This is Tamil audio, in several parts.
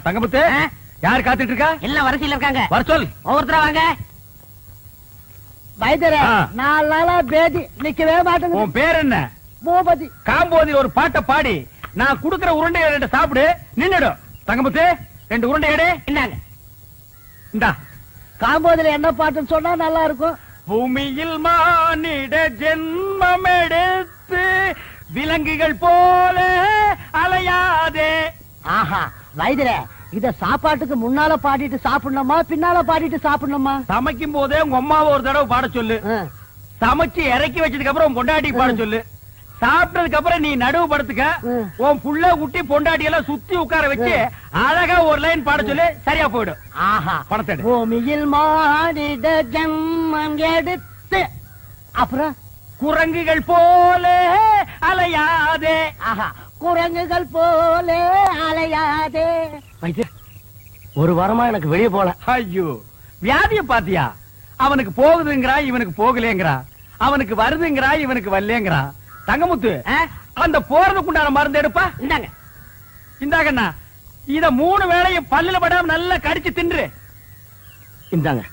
தங்கமுத்து, யார் காத்துட்டு இருக்கா? எல்லாம் வரிசையில இருக்காங்க. வர சொல். ஒவ்வொருத்தரா வாங்க. வைத்தியரே, 4 நாளா பேதி நிக்கவே மாட்டேங்குது. உன் பேர் என்ன? பூபதி. காம்போதி ஒரு பாட்டை பாடி நான் குடுக்கிற உருண்டை 2 சாப்பிடு, நின்னுடும். தங்கமுத்து, 2 உருண்டை எடு. இந்தாங்க. இந்தா. காம்போதில என்ன பாட்டுன்னு சொன்னா நல்லா இருக்கும். பூமியில் மானிட ஜென்மம் எடுத்து விலங்குகள் போல அலையாதே. ஆஹா, வைத்தியரே, இத சாப்பாட்டுக்கு முன்னால பாடிட்டு சாப்பிடணுமா பின்னால பாடிட்டு சாப்பிடணுமா? சமைக்கும் போதே உங்க அம்மாவை ஒரு தடவை பாட சொல்லு. சமைச்சு இறக்கி வச்சதுக்கு அப்புறம் உன் பொண்டாட்டி பாட சொல்லு. சாப்பிட்டதுக்கு அப்புறம் நீ நடுவு படுத்துக்க. உன் புள்ள குட்டி பொண்டாட்டி எல்லாம் சுத்தி உட்கார வச்சு அழகா ஒரு லைன் பாட சொல்லு, சரியா போயிடும். ஆஹா, பணத்தை பூமியில் மானிட ஜென்மம் எடுத்து அப்புறம் குரங்குகள் போல அலையாதே. ஆஹா, குரங்குகள் போல அலையாதே. ஒரு வாரமா எனக்கு வெளியே போல. ஐயோ, வியாதிய பாத்தியா? அவனுக்கு போகுதுங்கிறா, இவனுக்கு போகலேங்கிறா. அவனுக்கு வருதுங்கிறா, இவனுக்கு வரலேங்கிறா. தங்கமுத்து, அந்த போறதுக்குண்டான மருந்து எடுப்பா. இந்தாங்க. இந்தாங்கண்ணா, இத 3 வேளையும் பல்லுல படாம நல்லா கடிச்சு தின்று. இந்தாங்க.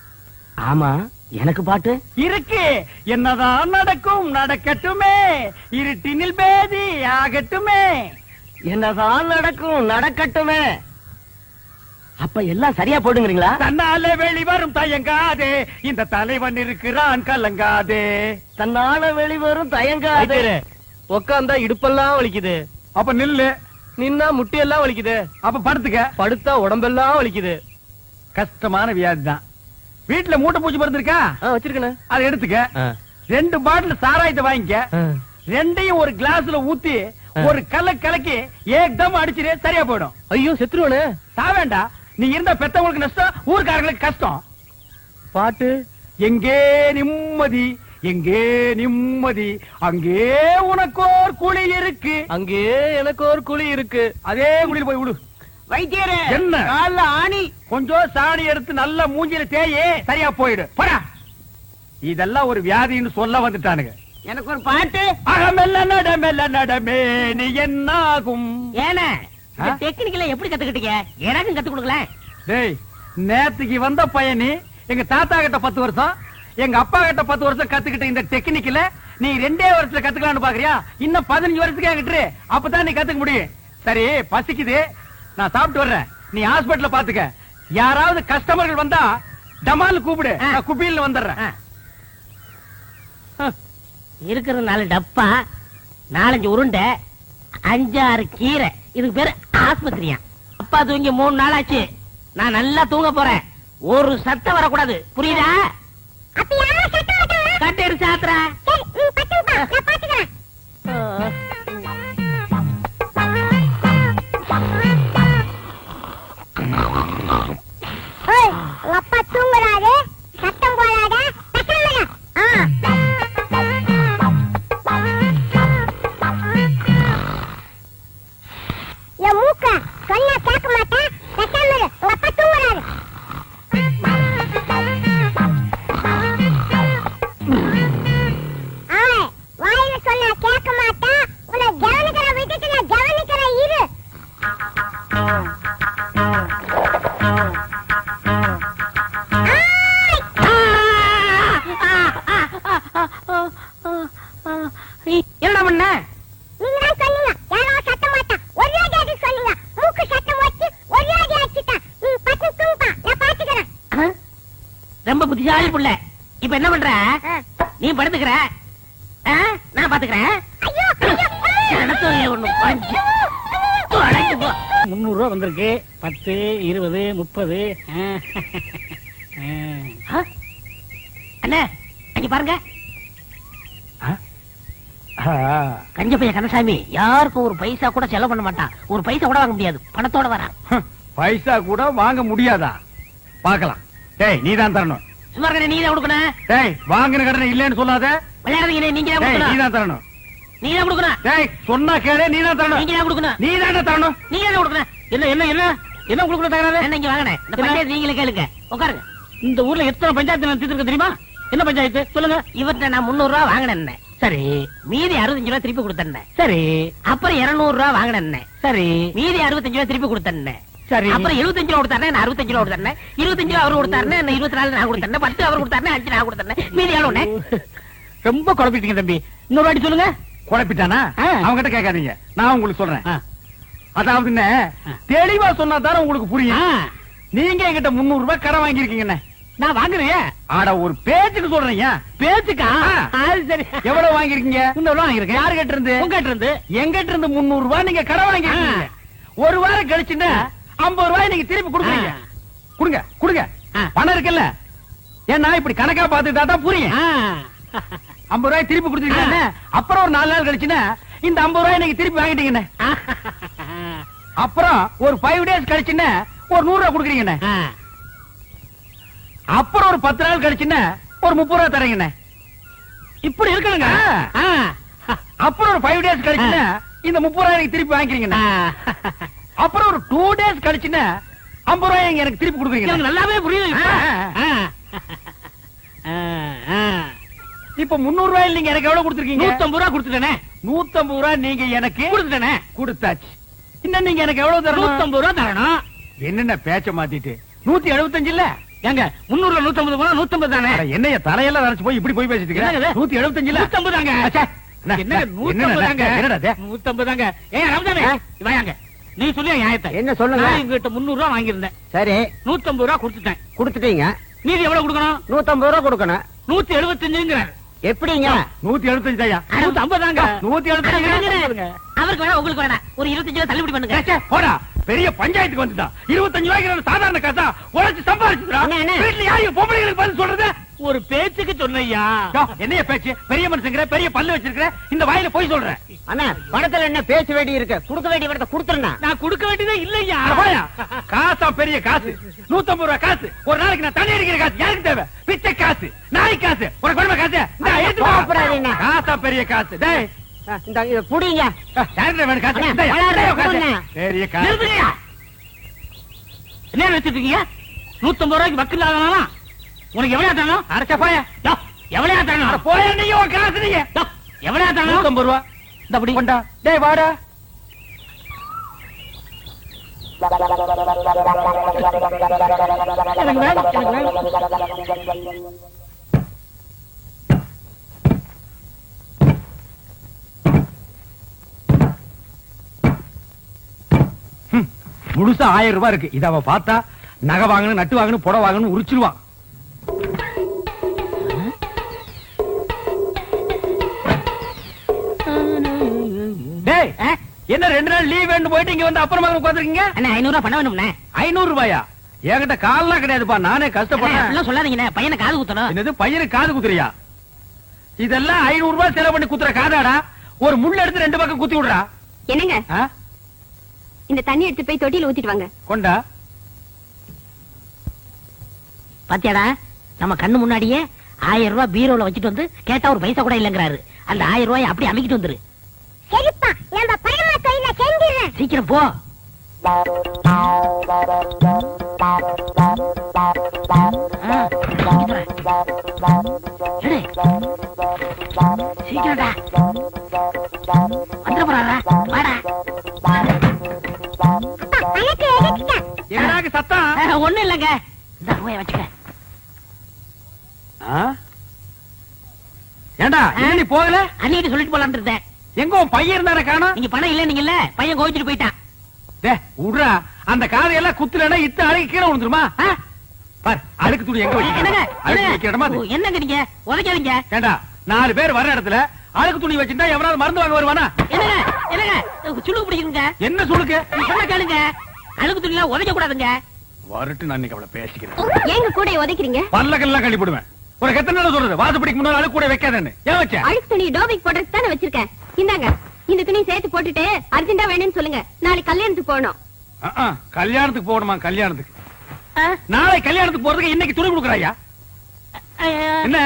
ஆமா, எனக்கு பாட்டு இருக்கு. என்னதான் நடக்கும் நடக்கட்டுமே, இருட்டினில் பேதி ஆகட்டுமே. என்னதான் நடக்கும் நடக்கட்டுமே. அப்ப எல்லாம் சரியா போடுங்கிறீங்களா? தன்னால வெளிவரும் தயங்காதே, இந்த தலைவன் இருக்கிறான் கலங்காதே. தன்னால வெளிவரும் தயங்காதே. உக்காந்தா இடுப்பெல்லாம் வலிக்குது. அப்ப நில்லு. நின்னா முட்டியெல்லாம் வலிக்குது. அப்ப படுத்துக்க. படுத்தா உடம்பெல்லாம் வலிக்குது. கஷ்டமான வியாதி தான். வீட்டுல மூட்டை பூச்சி மருந்து இருக்கா? வச்சிருக்கேன். அதை எடுத்துக்க. 2 பாட்டில் சாராயத்தை வாங்கிக்க. 2யும் ஒரு கிளாஸ்ல ஊத்தி ஒரு கலக்கி ஏக்தம் அடிச்சிரு, சரியா போயிடும். ஐயோ, செத்துருவனே. சாவேண்டா. நீ இருந்தா பெத்தவங்களுக்கு நஷ்டம், ஊர்க்காரங்களுக்கு கஷ்டம். பாட்டு எங்கே நிம்மதி, எங்கே நிம்மதி, அங்கே உனக்கோர் குழி இருக்கு, அங்கே எனக்கு ஒரு குழி இருக்கு. அதே குழியில் போய் விடு. வைத்தியரே, என்ன கால்ல ஆணி. கொஞ்சம் சாணி எடுத்து நல்ல மூஞ்சில தேயே, சரியா போயிடு. போடா. இதெல்லாம் ஒரு வியாதின்னு சொல்ல வந்துட்டானுங்க. எனக்கு ஒரு பாட்டு. அகமெல்ல நடமெல்ல நடமே நீ என்னாகும். ஏன்னா டெக்னிக்கல எப்படி கத்துக்கிட்டீங்க? எனக்கும் கத்து கொடுக்கல. டேய், நேத்துக்கு வந்த பையனி எங்க தாத்தா கிட்ட 10 வருஷம், எங்க அப்பா கிட்ட 10 வருஷம் கத்துக்கிட்ட இந்த டெக்னிக்கல நீ 2 வருஷத்துல கத்துக்கலாம்னு பாக்குறியா? இன்னும் 15 வருஷத்துக்கு என்கிட்ட அப்பதான் நீ கத்துக்க முடியும். சரி, பசிக்குது, நான் சாப்பிட்டு வர்றேன். நீ ஹாஸ்பிடல்ல பாத்துக்க. யாராவது கஸ்டமர்கள் வந்தா டமால் கூப்பிடு, நான் குப்பியில் வந்துடுறேன். இருக்கிற 4 டப்பா, 4-5 உருண்டை, 5-6 கீரை. இதுக்கு பேரு ஆஸ்பத்திரியா? அப்பா தூங்கி 3 நாள் ஆச்சு. நான் நல்லா தூங்க போறேன். ஒரு சத்தம் வரக்கூடாது, புரியுதா? கட்டேரு சாத்திர. அப்பா தூங்குறாரு, சத்தம் போடாத. என் மூக்க சொன்னா கேட்க மாட்டேன். உங்க அப்பா தூங்குறாரு. வாயில சொன்னா கேட்க மாட்டேன். உன்னை கவனிக்கிற விட்டுட்டு நான் கவனிக்கிறேன், இரு. என்ன பண்ண? நீங்க தான் சொன்னீங்க யாரோ சத்த மாட்டா, ஒரே அடி சொன்னீங்க. மூக்கு சத்தம் வச்சு ஒரே அடி அடிச்சிட்டா. நீ பட்டு தூங்குப்பா, நான் பாத்துக்கிறேன். ரொம்ப புத்திசாலி புள்ள. இப்ப என்ன பண்ற? நீ படுத்துக்கிற, நான் பாத்துக்கிறேன். 300 ரூபா வந்திருக்கு. 10, 20, 30. அண்ணே, அங்க பாருங்க. கஞ்ச பைய கந்தசாமி யாருக்கும் ஒரு பைசா கூட செலவு பண்ண மாட்டான். ஒரு பைசா கூட வாங்க முடியாது, பணத்தோட வரான். பைசா கூட வாங்க முடியாதா? பாக்கலாம். டேய், நீ தான் தரணும். சும்மா நீ தான் கொடுக்கணும். டேய், வாங்கின கடனை இல்லன்னு சொல்லாத. விளையாடுறீங்க, நீங்க தான் நீ கொடுக்கணும். தான் தரணும். நீ தான் கொடுக்கணும். டேய், சொன்னா கேளு, நீ தான் தரணும். நீங்க தான் கொடுக்கணும். நீ தான் தரணும். நீங்க தான் கொடுக்கணும். என்ன என்ன என்ன என்ன கொடுக்கணும் தகராறு? என்ன இங்க வாங்கினேன். இந்த பஞ்சாயத்து நீங்களே கேளுங்க, உட்காருங்க. இந்த ஊர்ல எத்தனை பஞ்சாயத்து நடத்திட்டு தெரியுமா? என்ன பஞ்சாயத்து சொல்லுங்க. இவர்கிட்ட நான் 300 ரூபா வாங்கினேன். சரி. மீதி 65 ரூபா திருப்பி கொடுத்தேன். சரி. அப்புறம் 200 ரூபா வாங்கினேன். சரி. மீதி 65 ரூபா திருப்பி கொடுத்தேன். சரி. அப்புறம் 75 ரூபா கொடுத்தாருன்னா நான் 65 ரூபா கொடுத்தாருன்னு 25 ரூபா அவரு கொடுத்தாருன்னா 24 நான் கொடுத்தேன் 10 அவர் கொடுத்தாருன்னா 5 நான் கொடுத்தேன் மீதி எவ்வளவு? ரொம்ப குழப்பிட்டீங்க தம்பி. இன்னொரு வாட்டி சொல்லுங்க. குழப்பிட்டானா? அவங்ககிட்ட கேட்காதீங்க, நான் உங்களுக்கு சொல்றேன். அதாவது தெளிவா சொன்னா தானே உங்களுக்கு புரியும். நீங்க என்கிட்ட 300 ரூபாய் கடன் வாங்கிருக்கீங்க. நான் வாங்குறேன். ஆட ஒரு பேச்சுக்கு சொல்றேன். பேச்சுக்கா? சரி. எவ்வளவு வாங்கிருக்கீங்க? 300 ரூபாய் வாங்கிருக்கேன். யாரு கிட்ட இருந்து? உங்ககிட்ட இருந்து. எங்கிட்ட இருந்து 300 ரூபாய் நீங்க கடன் வாங்கிருக்கீங்க. ஒரு வாரம் கழிச்சுன்னா 50 ரூபாய் நீங்க திருப்பி கொடுக்குறீங்க. கொடுங்க கொடுங்க, பணம் இருக்குல்ல. ஏன்னா இப்படி கணக்கா பாத்துட்டா தான் புரியும். 50 ரூபாய் திருப்பி கொடுத்துருக்கீங்க. அப்புறம் ஒரு 4 நாள் கழிச்சுன்னா இந்த 50 ரூபாய் நீங்க திருப்பி வாங்கிட்டீங்க. அப்புறம் ஒரு 5 டேஸ் கழிச்சுன்னா ஒரு 100 ரூபாய் கொடுக்குறீங்க. அப்புறம் ஒரு 10 நாள் கழிச்சுன்னா ஒரு 30 ரூபாய் தரீங்க. இப்படி இருக்குங்க. அப்புறம் ஒரு 5 டேஸ் கழிச்சுன்னா இந்த 30 ரூபாய் திருப்பி வாங்கிக்கிறீங்க. அப்புறம் ஒரு 2 டேஸ் கழிச்சுன்னா 50 ரூபாய் எனக்கு திருப்பி கொடுக்குறீங்க. நல்லாவே புரியுது. இப்ப 300 ரூபாய் நீங்க எனக்கு எவ்வளவு கொடுத்துருக்கீங்க? 150 ரூபாய் கொடுத்துட்டேனே. 150 ரூபாய் நீங்க எனக்கு கொடுத்துட்டேனே. கொடுத்தாச்சு. இன்னும் நீங்க எனக்கு எவ்வளவு தரணும்? 150 ரூபாய் தரணும். என்னென்ன பேச்ச மாத்திட்டு 175 இல்ல? ஏங்க 300 150 போனா 150 தானே? என்னைய தலையெல்லாம் நரைச்சு போய் இப்படி போய் பேசிட்டு இருக்க? 175 இல்ல? 150 தாங்க. என்ன 150 தாங்க? என்னடா 150 தாங்க. ஏன் ரமதானே வாங்க. நீ சொல்லியா நியாயத்தை? என்ன சொல்லுங்க. நான் உங்ககிட்ட 300 ரூபாய் வாங்கியிருந்தேன். சரி, 150 ரூபாய் கொடுத்துட்டேன். கொடுத்துட்டீங்க. மீதி எவ்வளவு கொடுக்கணும்? 150 ரூபாய் கொடுக்கணும். 175ங்கறார். எப்படிங்க? 175 ஐயா. 150 தாங்க. 175. அவருக்கு வேணா உங்களுக்கு வேணா ஒரு 25 ரூபாய் தள்ளுபடி பண்ணுங்க. போடா, பெரிய பஞ்சாயத்துக்கு வந்துட்டா. 25 ரூபாய்க்கு சாதாரண காசா உழைச்சு சம்பாதிச்சுடா. வீட்டுல யாரு பொம்பளைங்களுக்கு பதில் சொல்றது? ஒரு பேச்சுக்கு சொன்னையா. என்னைய பேச்சு? பெரிய மனுஷங்கிற, பெரிய பல்லு வச்சிருக்கிற, இந்த வாயில போய் சொல்றேன். அண்ணா, பணத்துல என்ன பேச வேண்டி இருக்கு? கொடுக்க வேண்டிய பணத்தை கொடுத்துறேன். நான் கொடுக்க வேண்டியதே இல்லையா. காசா பெரிய காசு, 150 ரூபாய் காசு. ஒரு நாளைக்கு நான் தண்ணி அடிக்கிற காசு யாருக்கு தேவை? பிச்சை காசு, நாய் காசு, ஒரு குடும்ப காசு. காசா பெரிய காசு. டேய் இந்த புடிங்க. வேணும் காசு. பெரிய காசு. என்ன வச்சிட்டு இருக்கீங்க? 150 ரூபாய்க்கு வக்கீல் ஆகணும்னா உனக்கு எவ்வளவு தரணும்? அரைச்ச போய எவ்வளவு தரணும்? போய நீங்க காசு நீங்க எவ்வளவு தரணும்? 150 ரூபாய். இந்த அப்படி கொண்டா. டேய் வாடா. எனக்கு வேணும், எனக்கு வேணும். முழுசா 1000 ரூபாய் இருக்கு. இத அவ பார்த்தா நகை வாங்கணும், நட்டு வாங்கணும், புடவை வாங்கணும் உரிச்சிருவான். டேய், என்ன 2 நாள் லீவ் வேணும் போயிட்டு இங்க வந்து அப்புறமா உட்கார்ந்திருக்கீங்க? அண்ணா 500 ரூபாய் பண்ண வேணும்ண்ணே. 500 ரூபாயா? என்கிட்ட கால்லாம் கிடையாதுப்பா, நானே கஷ்டப்படுறேன். அப்படிலாம் சொல்லாதீங்கண்ணே, பையனை காது குத்தணும். என்னது பையனுக்கு காது குத்துறியா? இதெல்லாம் 500 ரூபாய் செலவு பண்ணி குத்துற காதாடா. ஒரு முள்ள எடுத்து 2 பக்கம் குத்தி விடுறா. என்னங்க, இந்த தண்ணி எடுத்து போய் தொட்டியில ஊத்திட்டு வாங்க. கொண்டா. பாத்தியாடா, நம்ம கண்ணு முன்னாடியே 1000 ரூபாய் பீரோல வச்சுட்டு வந்து கேட்டா ஒரு பைசா கூட இல்லங்கிறாரு. அந்த 1000 ரூபாய் அப்படி அமைக்கிட்டு வந்துரு. சரிப்பா, நம்ம பணமா கையில செஞ்சிடுறேன். சீக்கிரம் போ. சீக்கிரம்டா வந்துட போறாரா? வாடா. என்னடாக்கு சத்தம்? ஒண்ணும் இல்லங்க. இந்த ரூபாய் வச்சுக்க. ஏண்டா நீ போகல? அன்னைக்கு சொல்லிட்டு போலான்னு இருந்தேன். எங்க உன் பையன் இருந்தார காணோம்? நீங்க பணம் இல்ல நீங்கல்ல, பையன் கோவிச்சுட்டு போயிட்டான். டே உட்றா, அந்த காதையெல்லாம் குத்துலனா இத்த அழுக்கு கீழே விழுந்துருமா? பார், அழுக்கு துணி எங்க என்னங்க வச்சிருக்க? என்னங்க நீங்க உதைக்காதீங்க. ஏண்டா 4 பேர் வர இடத்துல அழுக்கு துணி வச்சிருந்தா எவனாவது மருந்து வாங்க வருவானா? என்னங்க என்னங்க சுளுக்கு பிடிக்குங்க. என்ன சுளுக்கு? என்ன கேளுங்க, அழுக்கு துணிலாம் உதைக்க கூடாதுங்க. வரட்டு நான் இன்னைக்கு அவளை பேசிக்கிறேன். ஏங்க கூட உதைக்கிறீங்க? பல்லக்கெல்லாம் கழி போடுவேன். உனக்கு எத்தனை நாள் சொல்றது வாசப்படிக்கு முன்னால அழுக்கு கூட வைக்காதன்னு? ஏன் வச்ச? அழுக்கு துணி டோபிக் போடுறதுக்கு தானே வச்சிருக்கேன். இந்தாங்க, இந்த துணி சேர்த்து போட்டுட்டு அர்ஜென்டா வேணும்னு சொல்லுங்க. நாளைக்கு கல்யாணத்துக்கு போகணும். கல்யாணத்துக்கு போகணுமா? கல்யாணத்துக்கு நாளை கல்யாணத்துக்கு போறதுக்கு இன்னைக்கு துணி கொடுக்குறாயா? என்ன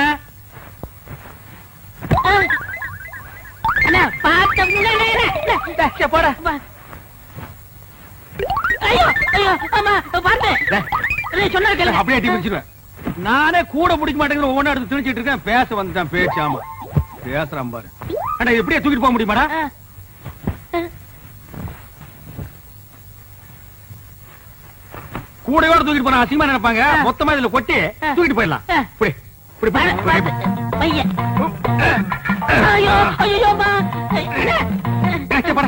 அண்ணா போட? ஐயோ ஐயோ அம்மா பாத்து சொன்னா கேளு. அப்படியே அடி பிடிச்சிருவேன். நானே கூட பிடிக்க மாட்டேங்கிற ஒவ்வொன்றும் எடுத்து திணிச்சிட்டு இருக்கேன். பேச வந்துட்டான் பேச்சாம பேசுறான் பாரு. அண்ணா எப்படியே தூக்கிட்டு போக முடியுமாடா? கூடையோட தூக்கிட்டு போனா அசிங்கமா நினைப்பாங்க. மொத்தமா இதுல கொட்டி தூக்கிட்டு போயிடலாம். புடி புடி பையன் ஐயோ ஐயோ அம்மா. பட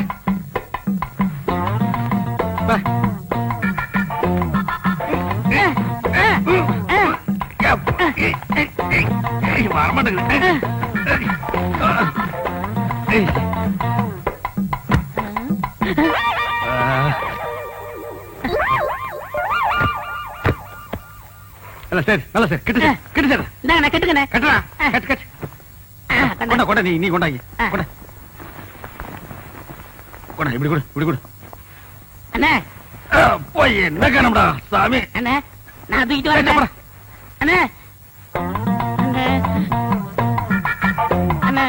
வரமாட்டேங்குது. சரி நல்ல சார் கிட்ட சார் நான் கட்டுக்கணே கட்டுறா கட்டு கட்டு கொண்டா கொண்டா நீ கொண்டாங்க கொண்டா கொண்டா இப்படி கொடு இப்படி கொடு. அண்ணே போய் என்ன காணம்டா சாமி. அண்ணே நான் தூக்கிட்டு வரேன். அண்ணே அண்ணே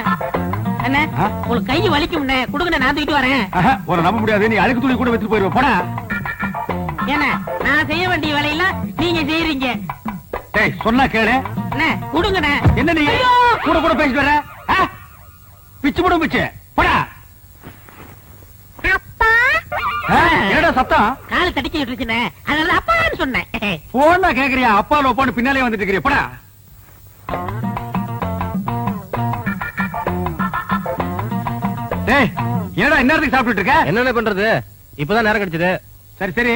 அண்ணே உங்களுக்கு கை வலிக்கும்ண்ணே கொடுங்க நான் தூக்கிட்டு வரேன். உன நம்ப முடியாது. நீ அழுக்கு துணி கூட வச்சுட்டு போயிருவ. போடா. ஏன்னா நான் செய்ய வேண்டிய வேலையெல்லாம் நீங்க செய்யறீங்க. டேய் சொன்னா கேளு. அண்ணே கொடுங்கண்ணே. என்ன நீ கூட கூட பேசிட்டு வர? பிச்சு போடும் பிச்சு. போடா. என்னடா சத்தம்? கால் தடிச்சு விட்டுருச்சுண்ணே அதனால அப்பான்னு சொன்னேன். போனா கேக்குறியா? அப்பால போன்னு பின்னாலே வந்துட்டு இருக்கிறியா? போடா. டேய் என்னடா இந்நேரத்துக்கு சாப்பிட்டுட்டு இருக்க? என்னென்ன பண்றது? இப்பதான் நேரம் கிடைச்சது. சரி சரி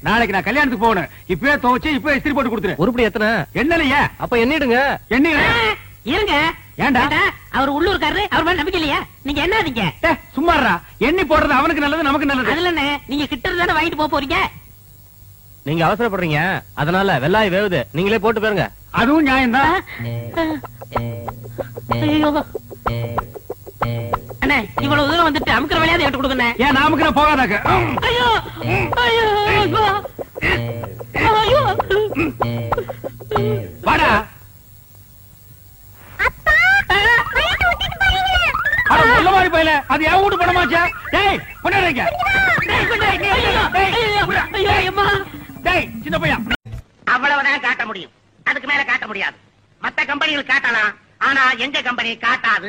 நாளைக்கு நான் கல்யாணத்துக்கு போகணும். இப்பவே துவைச்சு இப்பவே இஸ்திரி போட்டு கொடுத்துரு. உருப்படி எத்தனை? என்னலையா? அப்ப எண்ணிடுங்க. என்ன இருங்க. ஏண்டா? அவர் உள்ளூர்காரரு அவர் மேல நம்பிக்கை இல்லையா? நீங்க என்னதீங்க? சும்மாறா. எண்ணி போடுறது அவனுக்கு நல்லது நமக்கு நல்லது. அதுல நீங்க கிட்ட தானே வாங்கிட்டு போக போறீங்க. நீங்க அவசரப்படுறீங்க அதனால வெள்ளாய் வேவுது. நீங்களே போட்டு போயிருங்க. அதுவும் நியாயம்தான். அண்ணே இவ்வளவு தூரம் வந்துட்டு அமுக்கிற வேலையாவது என்கிட்ட கொடுங்க. ஏன் நாமுக்கு போகாதாக்க? ஐயோ ஐயோ ஐயோ வாடா. சொல்ல மாதிரி போயில அது என் வீட்டு பணமாச்சா? டேய் கொண்டாடுங்க. டேய் சின்ன பையன் அவ்வளவுதான் காட்ட முடியும். அதுக்கு மேல காட்ட முடியாது. மத்த கம்பெனிகள் காட்டலாம். ஆனா எங்க கம்பெனி காட்டாது.